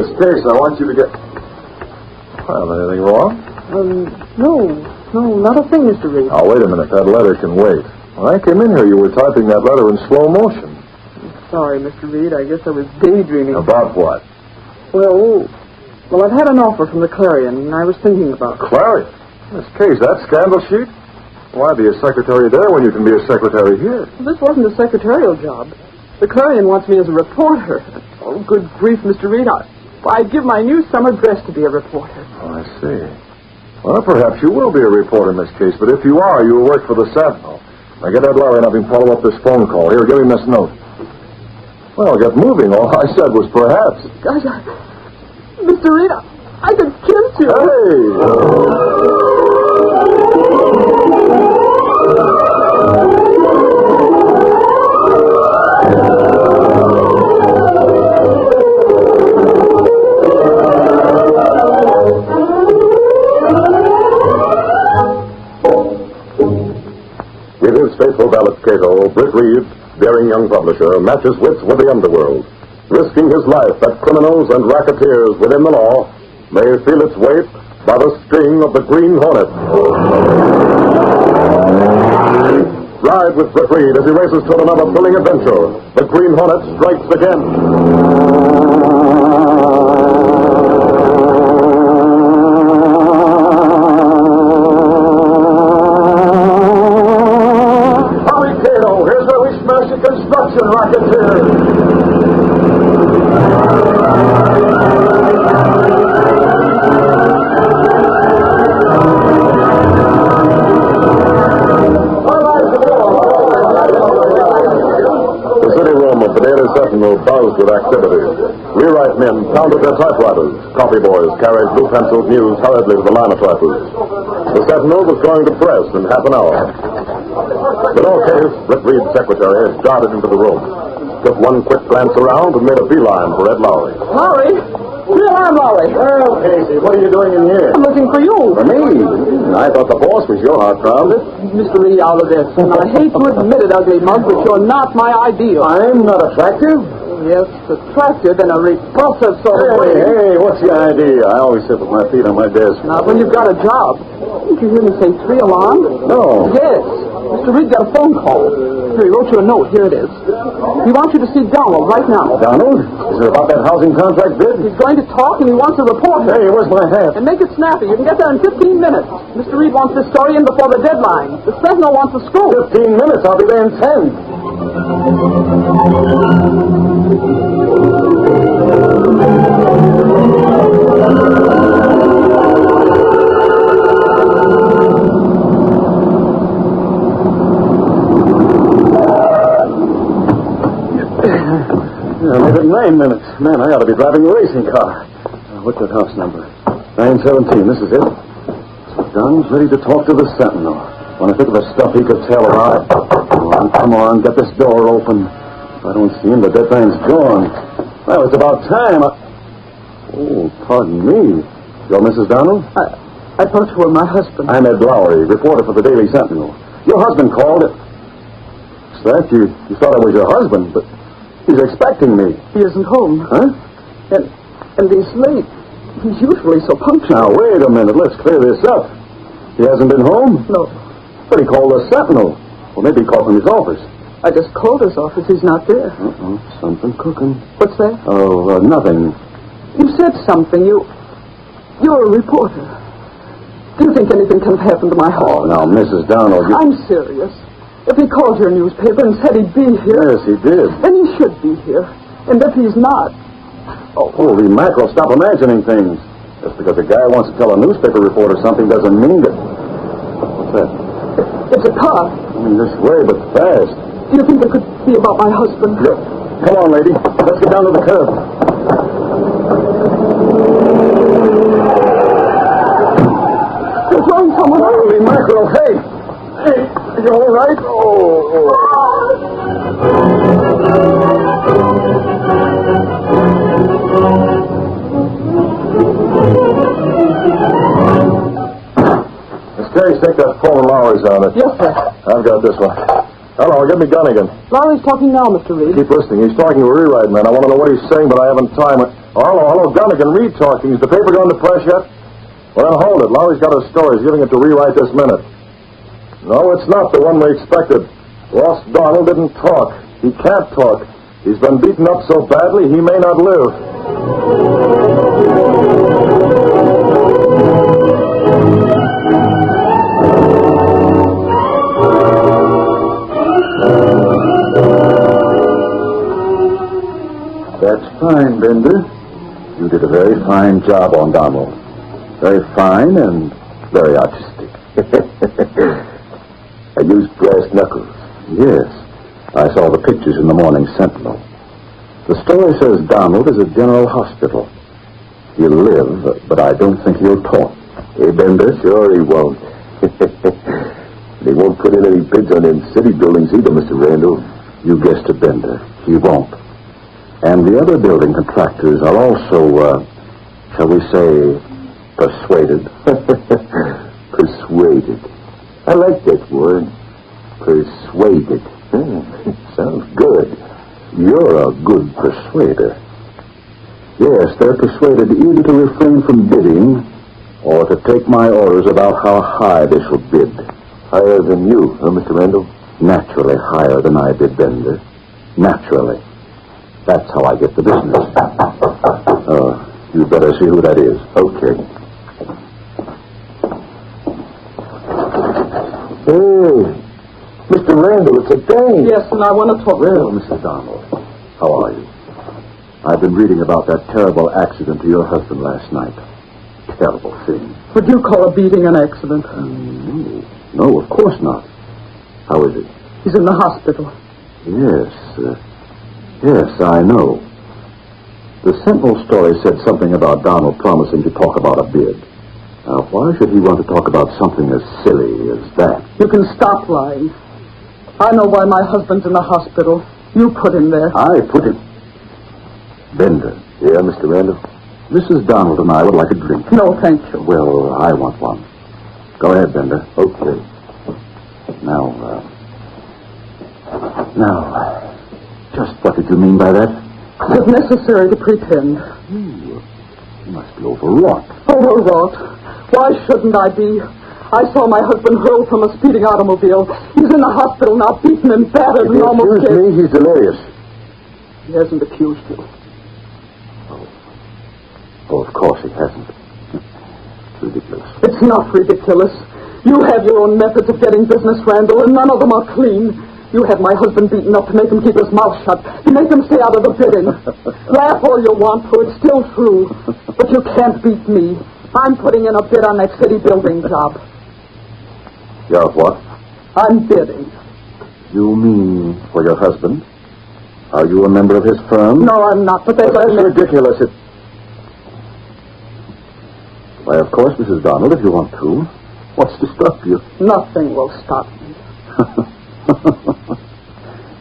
Miss Case, I want you to get... Well, anything wrong? No, not a thing, Mr. Reed. Oh, wait a minute. That letter can wait. When I came in here, you were typing that letter in slow motion. Sorry, Mr. Reed. I guess I was daydreaming. About what? Well, I've had an offer from the Clarion, and I was thinking about it. Clarion? Miss Case, that scandal sheet? Why be a secretary there when you can be a secretary here? This wasn't a secretarial job. The Clarion wants me as a reporter. Oh, good grief, Mr. Reed. I'd give my new summer dress to be a reporter. Oh, I see. Well, perhaps you will be a reporter, Miss Case, but if you are, you will work for the Sentinel. Now get that letter and have him follow up this phone call. Here, give him this note. Well, get moving. All I said was perhaps. Gosh, Mr. Reed, I could kiss you. Hey! With his faithful valet Cato, Britt Reed, daring young publisher, matches wits with the underworld, risking his life that criminals and racketeers within the law may feel its weight by the sting of the Green Hornet. Ride with Britt Reed as he races toward another thrilling adventure. The Green Hornet strikes again. Construction racketeers. The city room of the Daily Sentinel buzzed with activity. Rewrite men pounded their typewriters. Coffee boys carried blue penciled news hurriedly to the linotypers. The Sentinel was going to press in half an hour. In all case, Britt Reed's secretary had darted into the room, took one quick glance around, and made a beeline for Ed Lowry. Lowry? Here I am, Lowry. Well, Casey, what are you doing in here? I'm looking for you. For me? I thought the boss was your heartthrob. Mr. Reed, out of this. And I hate to admit it, ugly mug, but you're not my ideal. I'm not attractive? Yes, attractive in a repulsive sort of way. Hey, what's the idea? I always sit with my feet on my desk. Not when you've got a job. Didn't you hear me say 3 alarm? No. Yes. Mr. Reed got a phone call. Here, he wrote you a note. Here it is. He wants you to see Donald right now. Donald? Is it about that housing contract bid? He's going to talk, and he wants a reporter. Hey, where's my hat? And make it snappy. You can get there in 15 minutes. Mr. Reed wants this story in before the deadline. The Sentinel wants the scoop. 15 minutes. I'll be there in 10. I made it 9 minutes. Man, I ought to be driving a racing car. What's that house number? 917. This is it. So Don's ready to talk to the Sentinel. When I think of the stuff he could tell about. Come on, get this door open. If I don't see him, the dead man's gone. Well, it's about time. Oh, pardon me. You're Mrs. Donald? I thought you were my husband. I'm Ed Lowry, reporter for the Daily Sentinel. Your husband called it. What's that? You thought I was your husband, but he's expecting me. He isn't home. Huh? And he's late. He's usually so punctual. Now, wait a minute. Let's clear this up. He hasn't been home? No. But he called the Sentinel. Well, maybe he called from his office. I just called his office. He's not there. Something cooking. What's that? Oh, nothing. You said something. You're a reporter. Do you think anything can happen to my Oh, home? now, Mrs. Donald, I'm serious. If he called your newspaper and said he'd be here... Yes, he did. Then he should be here. And if he's not... Oh, holy mackerel, stop imagining things. Just because a guy wants to tell a newspaper reporter something doesn't mean that... What's that? It's a car. This way, but fast. Do you think it could be about my husband? Look, come on, lady. Let's get down to the curb. They're throwing someone out. Holy mackerel, hey! Hey, are you all right? Oh. Miss Case, take that phone Lowry's on it. Yes, sir. I've got this one. Hello, get me Gunnigan. Lowry's talking now, Mr. Reed. Keep listening. He's talking to a rewrite man. I want to know what he's saying, but I haven't time. Hello, Gunnigan. Reed talking. Is the paper going to press yet? Well, then hold it. Lowry's got a story. He's giving it to rewrite this minute. No, it's not the one we expected. Ross Donald didn't talk. He can't talk. He's been beaten up so badly, he may not live. That's fine, Bender. You did a very fine job on Donald. Very fine and very artistic. I used brass knuckles. Yes. I saw the pictures in the Morning Sentinel. The story says Donald is at General Hospital. He'll live, but I don't think he'll talk. Hey, Bender? Sure he won't. They won't put in any bids on them city buildings either, Mr. Randall. You guessed it, Bender. He won't. And the other building contractors are also, shall we say, persuaded. Persuaded. I like that word. Persuaded. Sounds good. You're a good persuader. Yes, they're persuaded either to refrain from bidding or to take my orders about how high they shall bid. Higher than you, huh, Mr. Randall? Naturally higher than I did, Bender. Naturally. That's how I get the business. You better see who that is. Okay. Hey, Mr. Randall, it's a Dane. Yes, and I want to talk to Well, you. Mrs. Donald, how are you? I've been reading about that terrible accident to your husband last night. Terrible thing. Would you call a beating an accident? No, of course not. How is it? He's in the hospital. Yes, I know. The Sentinel story said something about Donald promising to talk about a bid. Now, why should he want to talk about something as silly as that? You can stop lying. I know why my husband's in the hospital. You put him there. I put him... Bender. Yeah, Mr. Randall? Mrs. Donald and I would like a drink. No, thank you. Well, I want one. Go ahead, Bender. Okay. Now, just what did you mean by that? It's necessary to pretend. You must be overwrought. Overwrought. Why shouldn't I be? I saw my husband hurled from a speeding automobile. He's in the hospital now, beaten and battered and almost dead. Excuse me, he's delirious. He hasn't accused you. Oh, of course he hasn't. It's ridiculous. It's not ridiculous. You have your own methods of getting business, Randall, and none of them are clean. You had my husband beaten up to make him keep his mouth shut, to make him stay out of the bidding. Laugh all you want, for it's still true. But you can't beat me. I'm putting in a bid on that city building job. You're what? I'm bidding. You mean for your husband? Are you a member of his firm? No, I'm not, but that's ridiculous. Why, of course, Mrs. Donald, if you want to. What's to stop you? Nothing will stop me.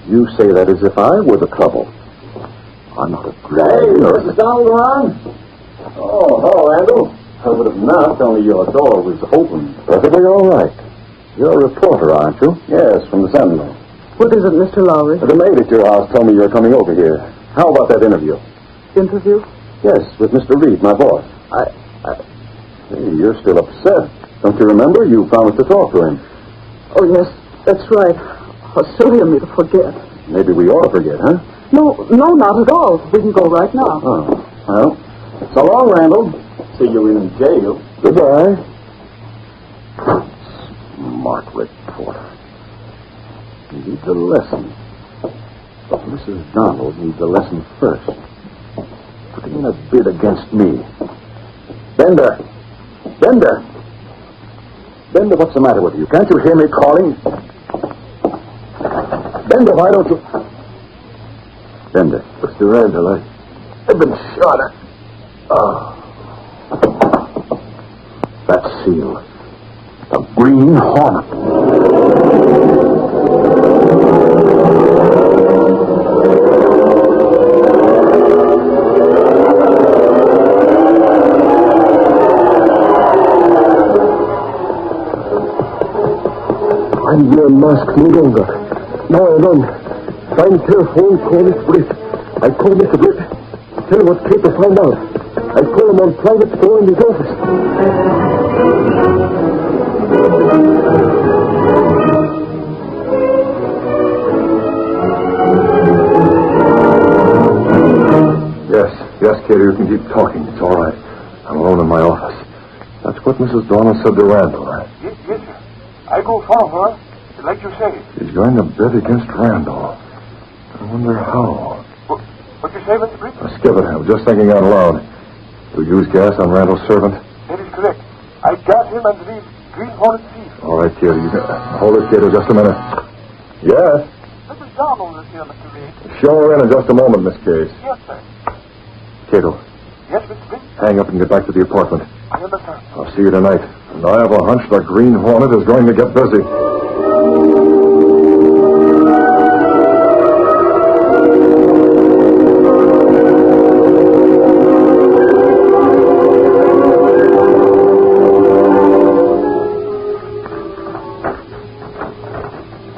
You say that as if I were the trouble. I'm not a drag. Mrs. Donald around? Oh, hello, Randall. I would have knocked, only your door was open. Perfectly all right. You're a reporter, aren't you? Yes, from the Sentinel. What is it, Mr. Lowry? The maid at your house told me you were coming over here. How about that interview? Interview? Yes, with Mr. Reed, my boss. Hey, you're still upset. Don't you remember? You promised to talk to him. Oh, yes, that's right. How silly of me to forget. Maybe we ought to forget, huh? No, not at all. We can go right now. Oh, well, so long, Randall. See you in jail. Goodbye. Smart reporter. He needs a lesson. But Mrs. Donald needs a lesson first. Putting in a bid against me. Bender! Bender, what's the matter with you? Can't you hear me calling? Bender, why don't you... Bender. Mr. Randall, I've been shot at. That seal. The Green Hornet. I'm your masked Lugonga. Now I run. Find telephone, call Mr. Britt. I call Mr. Britt. Tell him what Cato found out. I call him on private phone in his office. Yes, Katie, you can keep talking. It's all right. I'm alone in my office. That's what Mrs. Dorner said to Randall, right? Yes, sir. I go follow her, like you say. She's going to bid against Randall. I wonder how. What you say, Mr. Britt? Skip it. I'm just thinking out loud. You use gas on Randall's servant? That is correct. I got him under the Green Hornet thief. All right, Katie. You can... Hold it, Katie, just a minute. Yes? Mrs. Donald is here, Mr. Reed. Show her in just a moment, Miss Case. Yes, sir. Cato, Yes, Mr. Britt? hang up and get back to the apartment. I understand. I'll see you tonight. And I have a hunch the Green Hornet is going to get busy.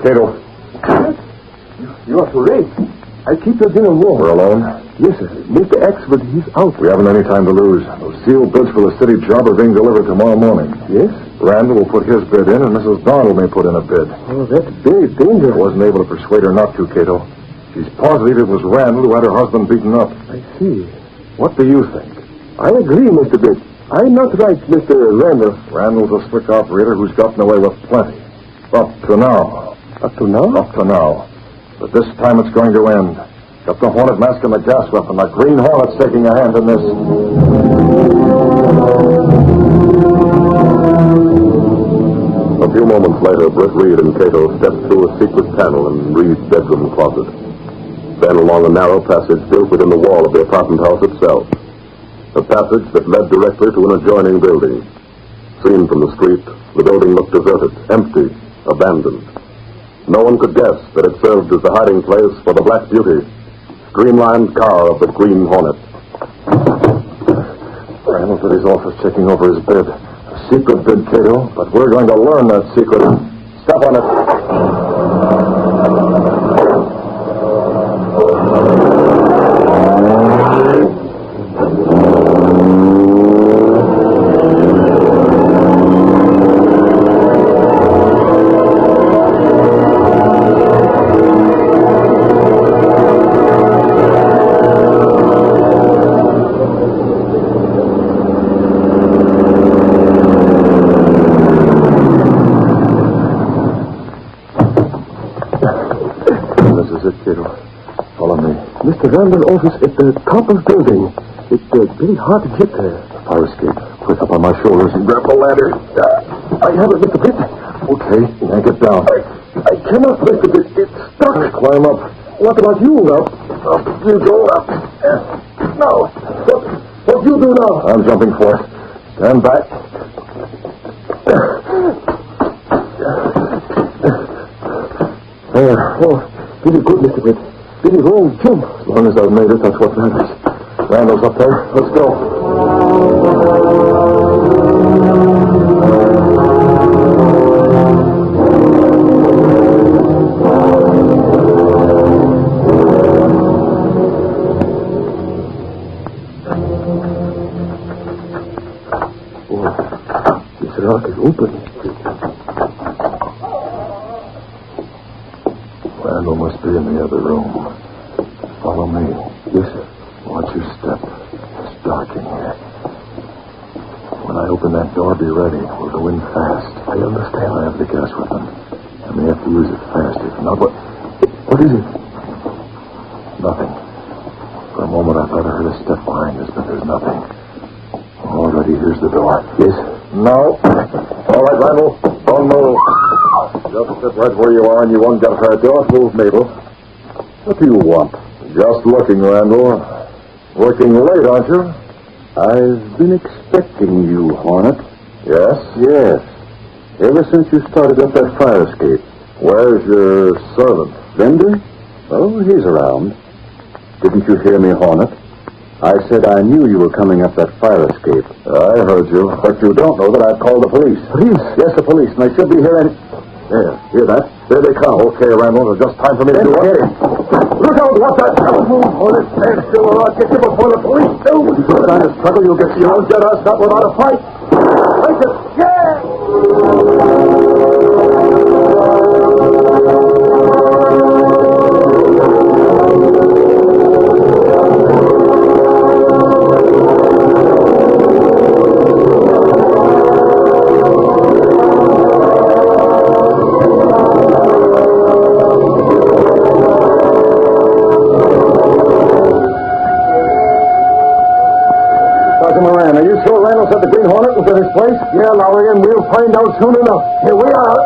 Cato. You are too late. I keep your dinner warm. We're alone? Yes, sir. Mr. Axford, he's out. We haven't any time to lose. Those sealed bids for the city job are being delivered tomorrow morning. Yes? Randall will put his bid in, and Mrs. Donald may put in a bid. Oh, that's very I dangerous. wasn't able to persuade her not to, Cato. She's positive it was Randall who had her husband beaten up. I see. What do you think? I agree, Mr. Britt. I'm not right, Mr. Randall. Randall's a slick operator who's gotten away with plenty. Up to now. Up to now? Up to now. But this time it's going to end. Got the Hornet mask and the gas weapon. The Green Hornet's taking a hand in this. A few moments later, Britt Reed and Cato stepped through a secret panel in Reed's bedroom closet. Then along a narrow passage built within the wall of the apartment house itself. A passage that led directly to an adjoining building. Seen from the street, the building looked deserted, empty, abandoned. No one could guess that it served as the hiding place for the Black Beauty, streamlined car of the Green Hornet. Randall's at his office checking over his bid. A secret bid, Cato, but we're going to learn that secret. Step on it. Mr. Randall's office at the top of the building. It's very hard to get there. Fire escape. Quick, up on my shoulders and grab the ladder. I have it, Mr. Britt. Okay, yank it down. I cannot lift it. It's stuck. Climb up. What about you, now? Up you go. Up. Now, what do you do now? I'm jumping for it. Stand back. There. Oh, really good, Mr. Britt. Really wrong jump. As long as I've made it, that's what matters. Randall's up there. Let's go. Oh, this rock is open. Randall must be in the other room. Follow me. Yes, sir. Watch your step. It's dark in here. When I open that door, be ready. We'll go in fast. I understand. I have the gas weapon. I may have to use it fast. If not, What is it? nothing. For a moment, I thought I heard a step behind us, but there's nothing. Already, here's the door. Yes. No. All right, Randall. Don't move. Just sit right where you are and you won't get hurt. Don't move, Mabel. What do you want? Just looking, Randall. Working late, aren't you? I've been expecting you, Hornet. Yes? Yes. Ever since you started up that fire escape. Where's your servant? Bender? Oh, he's around. Didn't you hear me, Hornet? I said I knew you were coming up that fire escape. I heard you. But you don't know that I've called the police. Police? Yes, the police, and I should be here any... Hear that? There they come. Okay, Randall, it's just time for me to do what? Look out, watch that. Hornet, stand still or I'll get you before the police do. If you're trying to struggle, you'll get You won't get us not without a fight. Take it. Yeah! Moran, are you sure Randall said the Green Hornet was at his place? Yeah, Lowry, and we'll find out soon enough. Here we are.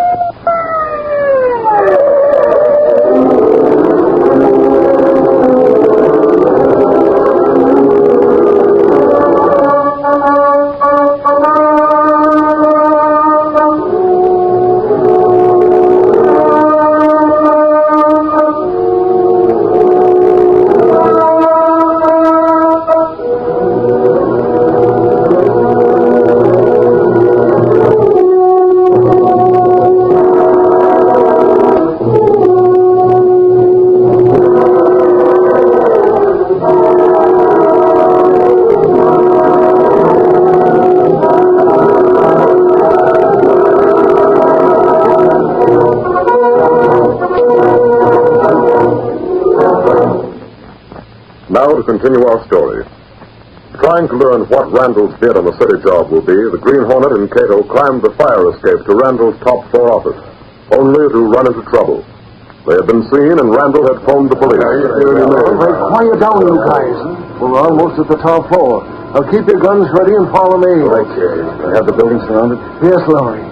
Now to continue our story. Trying to learn what Randall's bid on the city job will be, the Green Hornet and Cato climbed the fire escape to Randall's top floor office, only to run into trouble. They had been seen, and Randall had phoned the police. Quiet down, you guys. We're almost at the top floor. Now keep your guns ready and follow me. Okay. I have the building surrounded? Yes, Lowry.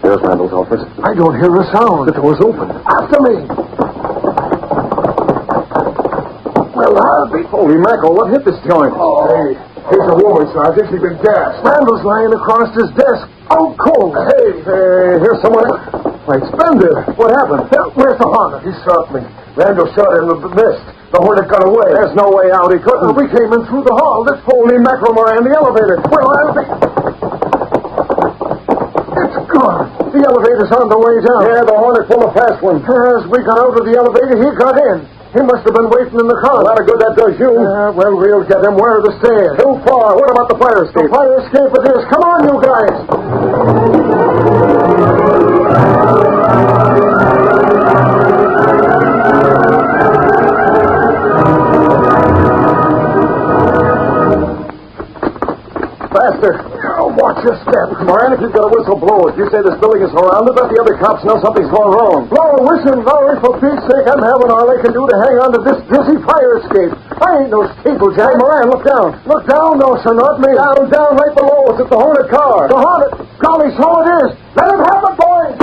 There's Randall's office. I don't hear a sound. The door's open. After me. Well, I'll be... Holy mackerel, what hit this joint? Oh. Hey, here's a woman, Sergeant. She's been gassed. Randall's lying across his desk. Out cold. Hey, here's someone. Why, it's Bender. What happened? Where's the Hornet? He shot me. Randall shot him in the mist. The Hornet got away. There's no way out. He couldn't. We came in through the hall. This Holy mackerel, Moran, the elevator. Well, I'll be... It's gone. The elevator's on the way down. Yeah, the Hornet pulled a fast one. As we got out of the elevator, he got in. He must have been waiting in the car. A lot of good that does you. Well, we'll get him. Where are the stairs? Too far. What about the fire escape? The fire escape it is. Come on, you guys. Faster. Oh, watch your step. Moran, if you've got a whistle, blow it. You say this building is surrounded, but the other cops know something's going wrong. Blow a whistle, Lowry. For Pete's sake, I'm having all I can do to hang on to this dizzy fire escape. I ain't no steeplejack. Hey, Moran, look down. Look down, no, sir, not me. Down, right below us. It's the Hornet car. The Hornet. Golly, so it is. Let him have it, boys.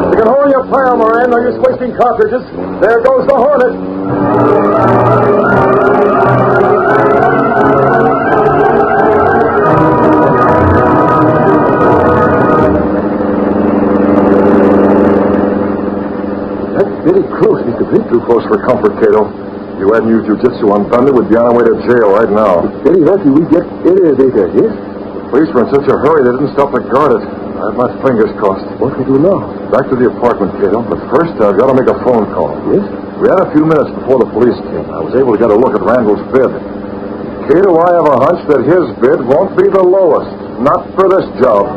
You can hold your fire, Moran. No use wasting cartridges. There goes the Hornet. That's pretty close. He's a bit too close for comfort, Cato. If you hadn't used jujitsu on Thunder, we'd be on our way to jail right now. It's very lucky we get elevator, yes? The police were in such a hurry they didn't stop to guard it. I have my fingers crossed. What we do now? Back to the apartment, Cato. But first, I've got to make a phone call. Yes? We had a few minutes before the police came. I was able to get a look at Randall's bid. Cato, I have a hunch that his bid won't be the lowest. Not for this job.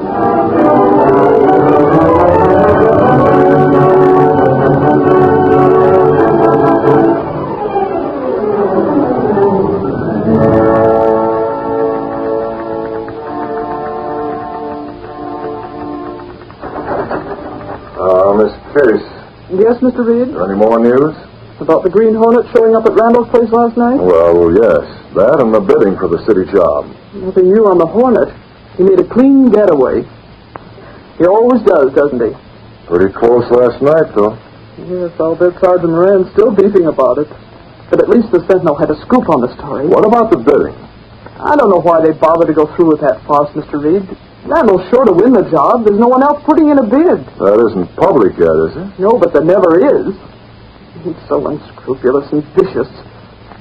Miss Case. Yes, Mr. Reed? Any more news? About the Green Hornet showing up at Randall's place last night? Well, yes. That and the bidding for the city job. Nothing new on the Hornet. He made a clean getaway. He always does, doesn't he? Pretty close last night, though. Yes, I'll bet Sergeant Moran's still beefing about it. But at least the Sentinel had a scoop on the story. What about the bidding? I don't know why they bothered to go through with that farce, Mr. Reed. Randall's sure to win the job. There's no one else putting in a bid. That isn't public yet, is it? No, but there never is. He's so unscrupulous and vicious.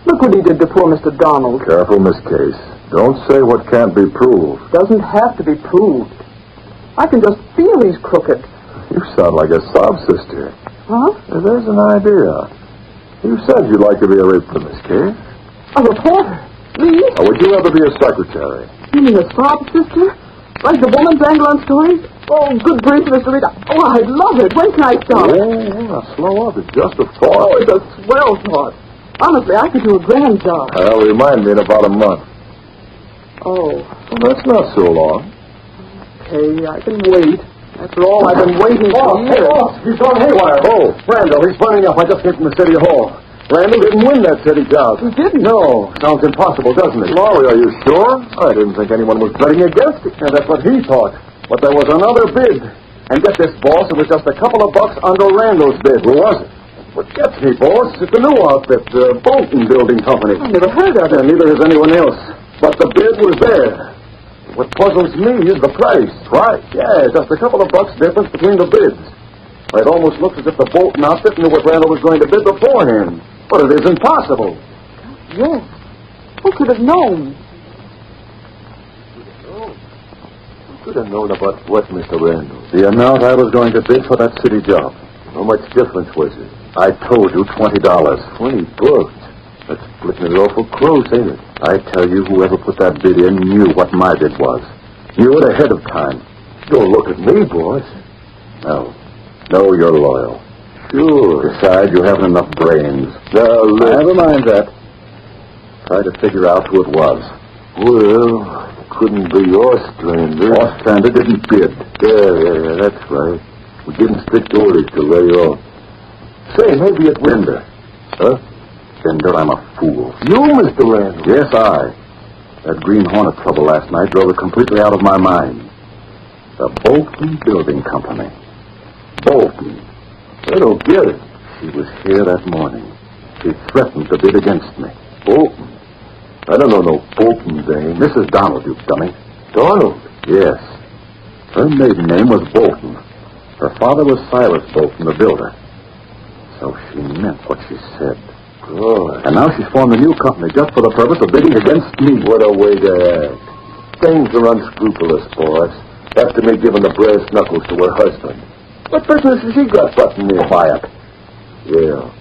Look what he did to poor Mr. Donald. Careful, Miss Case. Don't say what can't be proved. Doesn't have to be proved. I can just feel he's crooked. You sound like a sob sister. Huh? There's an idea. You said you'd like to be a reporter, Miss Case. A reporter? Me? Or would you ever be a secretary? You mean a sob sister? Like the woman's angle on stories? Oh, good grief, Mr. Reed. Oh, I'd love it. When can I start? Now slow up. It's just a thought. Oh, it's a swell thought. Honestly, I could do a grand job. Well, remind me in about a month. Oh. Well, that's not so long. Okay, I can wait. After all, I've been waiting for years. Boss, he's gone haywire. Oh, Randall, he's running up. I just came from the city hall. Randall didn't win that city job. He didn't? No. Sounds impossible, doesn't it? Laurie, are you sure? I didn't think anyone was betting against it. Yeah, that's what he thought. But there was another bid. And get this, boss, it was just a couple of bucks under Randall's bid. Who was it? What gets me, boss, it's a new outfit, the Bolton Building Company. I never heard of it. And neither has anyone else. But the bid was there. What puzzles me is the price. Right. Yeah, just a couple of bucks difference between the bids. It almost looks as if the Bolton outfit knew what Randall was going to bid beforehand. But it isn't possible. Yes. Who could have known? Who could have known about what, Mr. Randall? The amount I was going to bid for that city job. How much difference was it? I told you $20. 20 bucks. That's splitting it awful close, ain't it? I tell you, whoever put that bid in knew what my bid was. Knew it ahead of time. Don't look at me, boss. No. No, you're loyal. Sure. Besides, you haven't enough brains. Never mind that. Try to figure out who it was. Well, it couldn't be Ostrander. Ostrander didn't bid. Yeah, that's right. We didn't stick to orders to lay off. Say, maybe it was... Bender. Huh? Bender, I'm a fool. You, Mr. Randall? Yes, I. That Green Hornet trouble last night drove it completely out of my mind. The Bolton Building Company. Bolton. I don't get it. She was here that morning. She threatened to bid against me. Bolton? I don't know no Bolton dame. Mrs. Donald, you dummy. Donald? Yes. Her maiden name was Bolton. Her father was Silas Bolton, the builder. So she meant what she said. Good. And now she's formed a new company just for the purpose of bidding against me. What a way to act. Dames are unscrupulous, boss. After me giving the brass knuckles to her husband. What business has he got butting me? Quiet. Yeah.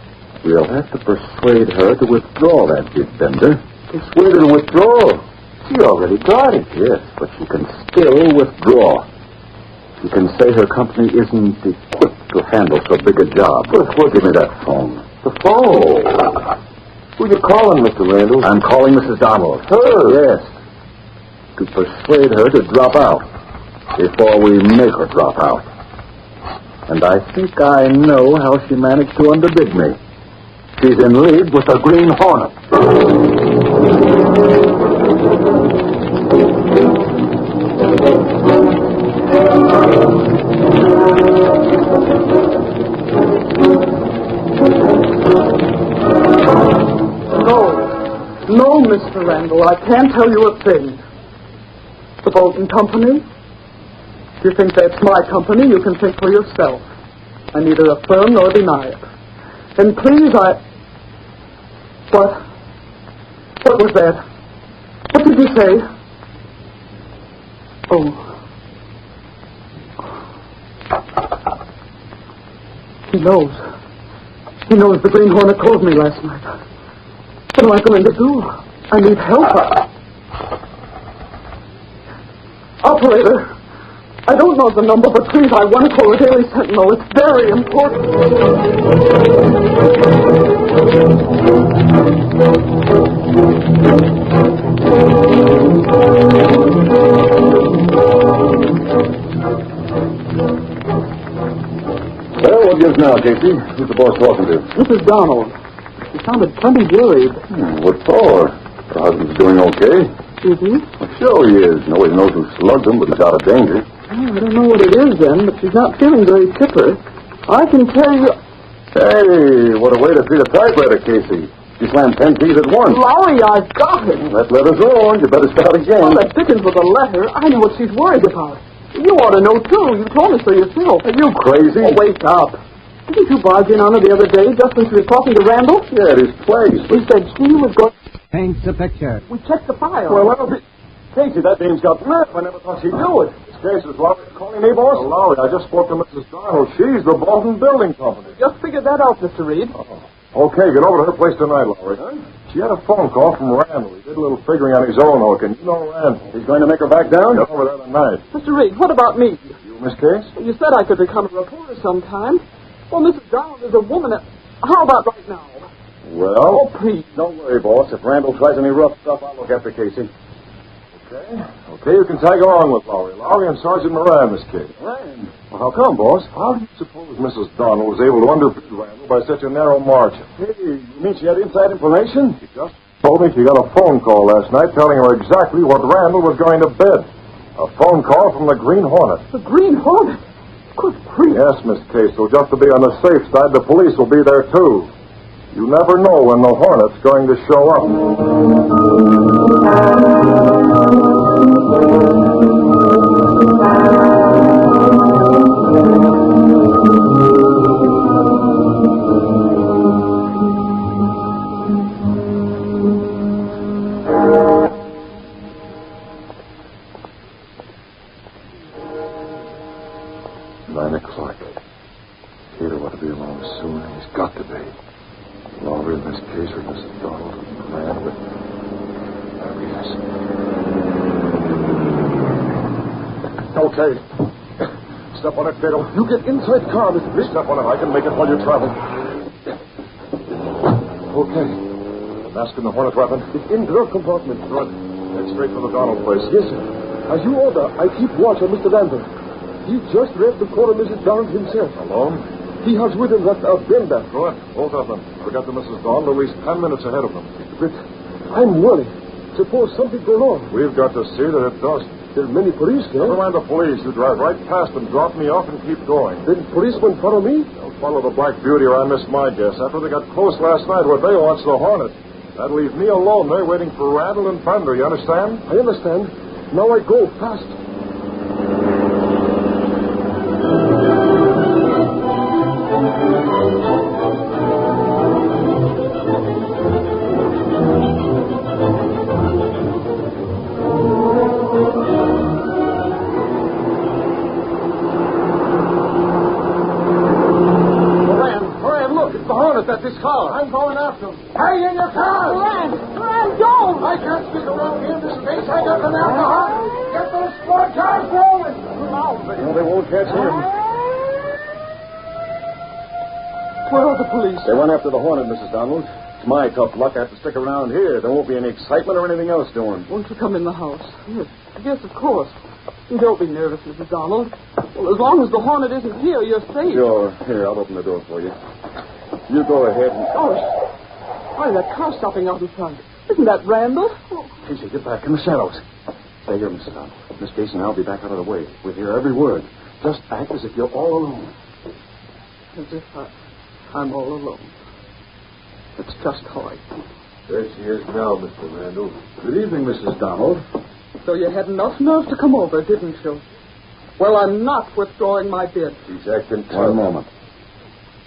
We'll have to persuade her to withdraw that bid, Bender. Persuade her to withdraw. She already got it. Yes, but she can still withdraw. She can say her company isn't equipped to handle so big a job. Give me that phone. The phone? Who you calling, Mr. Randall? I'm calling Mrs. Donald. Her? Yes. To persuade her to drop out before we make her drop out. And I think I know how she managed to underbid me. She's in league with the Green Hornet. No, Mr. Randall, I can't tell you a thing. The Bolton Company? If you think that's my company, you can think for yourself. I neither affirm nor deny it. And please, What? What was that? What did you say? Oh. He knows. He knows the Green Hornet called me last night. What am I going to do? I need help. Operator, I don't know the number, but please, I want to call the Daily Sentinel. It's very important. Well, what gives now, Casey? Who's the boss talking to? Mrs. Donald. She sounded plenty worried. What for? Her husband's doing okay. Is he? Well, sure he is. Nobody knows who slugged him, but he's out of danger. Oh, I don't know what it is then, but she's not feeling very chipper. I can tell you... Hey, what a way to feed a typewriter, Casey. She slammed 10 keys at once. Lowry, I've got him. That letter's wrong. You better start again. Well, that Dickens with a letter. I know what she's worried about. You ought to know, too. You told me so yourself. Are you crazy? Oh, wake up. Didn't you barge in on her the other day just when she was talking to Randall? Yeah, at his place. We said she was going... Paints the picture. We checked the file. Well, that'll be... Casey, that dame's got nerve. I never thought she'd do it. This case is Lowry calling me, boss? Well, Lowry, I just spoke to Mrs. Donald. She's the Bolton Building Company. Just figured that out, Mr. Reed. Okay, get over to her place tonight, Lowry. Huh? She had a phone call from Randall. He did a little figuring on his own hook, and you know Randall. He's going to make her back down? Get over there tonight. Mr. Reed, what about me? You, Miss Case? You said I could become a reporter sometime. Well, Mrs. Donald is a woman. How about right now? Well? Oh, please. Don't worry, boss. If Randall tries any rough stuff, I'll look after Casey. Okay, you can tag along with Lowry. Lowry and Sergeant Moran, Miss Case. Moran? Well, how come, boss? How do you suppose Mrs. Donald was able to underbid Randall by such a narrow margin? Hey, you mean she had inside information? She just told me she got a phone call last night telling her exactly what Randall was going to bid. A phone call from the Green Hornet. The Green Hornet? Good grief. Yes, Miss Case, so just to be on the safe side, the police will be there, too. You never know when the Hornet's going to show up. 9 o'clock. Peter ought to be along soon. He's got to be. Lowry in this case with Mrs. Donald and the man with... There he is. Okay. Step on it, Pedro. You get inside the car, Mr. Step on it. I can make it while you travel. Okay. The mask and the Hornet weapon? It's in the compartment. Good. Head straight for the Donald place. Yes, sir. As you order, I keep watch on Mr. Lambert. He just read the call of Mrs. Donald himself. Alone? He has with him that Bender. Good. Both of them. We got the Mrs. Donald at least 10 minutes ahead of them. But I'm worried. Suppose something go wrong. We've got to see that it doesn't. There are many police there. Never mind the police. You drive right past them, drop me off, and keep going. Then policemen follow me? They'll follow the Black Beauty, or I missed my guess. After they got close last night, what they want's the Hornet. That'll leave me alone there waiting for Randall and Bender. You understand? I understand. Now I go fast. At this car. I'm going after him. Hurry in your car! Moran, don't! I can't stick around here in this space. I got them alcohol. Get those sport cars rolling. No, they won't catch him. Where are the police? They went after the Hornet, Mrs. Donald. It's my tough luck. I have to stick around here. There won't be any excitement or anything else doing. Won't you come in the house? Yes, of course. Don't be nervous, Mrs. Donald. Well, as long as the Hornet isn't here, you're safe. Sure. Here, I'll open the door for you. You go ahead and... Gosh. Why, that car stopping out in front. Isn't that Randall? Oh. Casey, get back in the shadows. Stay here, Mrs. Donald. Miss Casey and I'll be back out of the way. We'll hear every word. Just act as if you're all alone. As if I'm all alone. It's just how I feel. There she is now, Mr. Randall. Good evening, Mrs. Donald. So you had enough nerve to come over, didn't you? Well, I'm not withdrawing my bid. She's acting tough. One moment.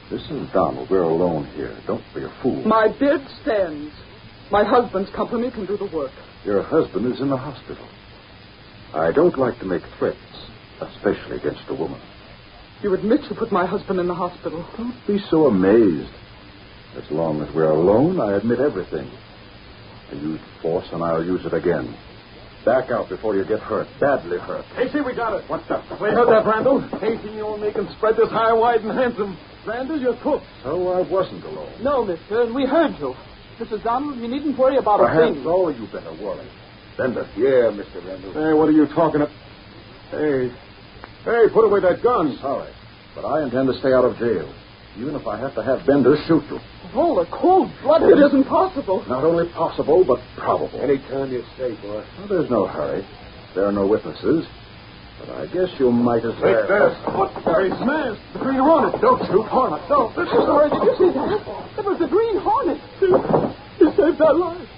Mrs. Donald, we're alone here. Don't be a fool. My bid stands. My husband's company can do the work. Your husband is in the hospital. I don't like to make threats, especially against a woman. You admit you put my husband in the hospital. Don't be so amazed. As long as we're alone, I admit everything. I used force, and I'll use it again. Back out before you get hurt, badly hurt. Casey, we got it. What's up? We heard that, Randall. Casey, you'll make him spread this high, wide, and handsome. Randall, you're cooked. So I wasn't alone. No, mister, and we heard you. Mrs. Donald, you needn't worry about a Perhaps thing. all you better worry. Bender. Yeah, Mr. Randall. Hey, what are you talking about? Hey, put away that gun. Sorry, but I intend to stay out of jail. Even if I have to have Bender shoot you. Oh, the cold-blooded. It isn't possible. Not only possible, but probable. Anytime you say, boy. Well, there's no hurry. There are no witnesses. But I guess you might as well. Take this. What? He's smashed. The Green Hornet. Don't shoot. Hornet. No. I'm sorry. Did you see that? It was the Green Hornet. He saved our lives.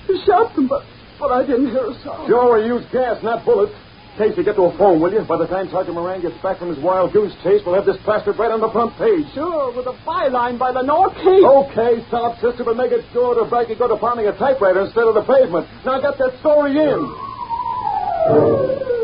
He shot them, but I didn't hear a sound. Sure, we used gas, not bullets. Casey, get to a phone, will you? By the time Sergeant Moran gets back from his wild goose chase, we'll have this plastered right on the front page. Sure, with a byline by the North Cape. Okay, stop, sister, but make it short or back you go to pounding a typewriter instead of the pavement. Now get that story in.